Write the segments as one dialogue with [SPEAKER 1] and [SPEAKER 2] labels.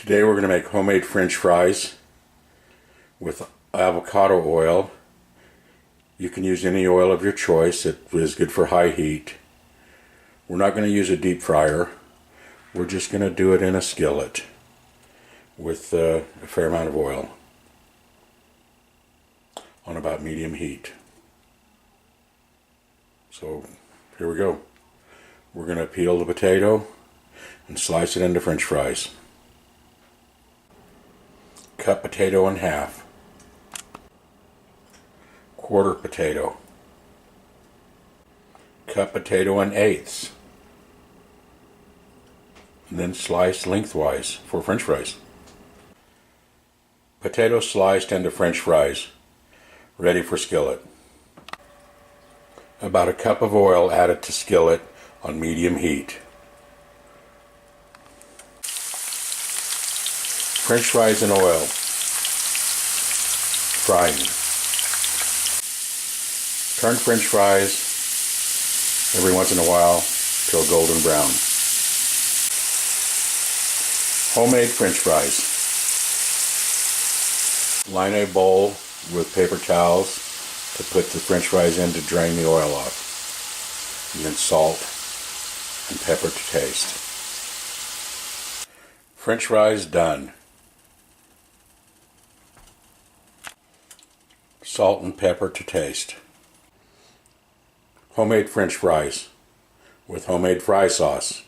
[SPEAKER 1] Today we're going to make homemade French fries with avocado oil. You can use any oil of your choice. It is good for high heat. We're not going to use a deep fryer. We're just going to do it in a skillet with a fair amount of oil on about medium heat. So here we go. We're going to peel the potato and slice it into French fries. Cut potato in half. Quarter potato. Cut potato in eighths. And then slice lengthwise for French fries. Potato sliced into French fries. Ready for skillet. About a cup of oil added to skillet on medium heat. French fries in oil. Frying. Turn French fries every once in a while till golden brown. Homemade French fries. Line a bowl with paper towels to put the French fries in to drain the oil off. And then salt and pepper to taste. French fries done. Salt and pepper to taste. Homemade French fries with homemade fry sauce.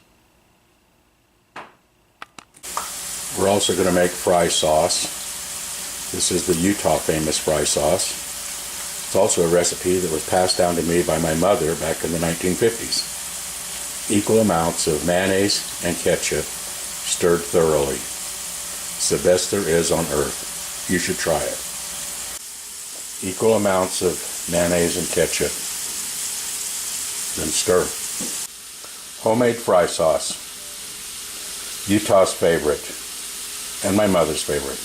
[SPEAKER 1] We're also going to make fry sauce. This is the Utah famous fry sauce. It's also a recipe that was passed down to me by my mother back in the 1950s. Equal amounts of mayonnaise and ketchup stirred thoroughly. It's the best there is on earth. You should try it. Equal amounts of mayonnaise and ketchup. Then stir. Homemade fry sauce. Utah's favorite and my mother's favorite.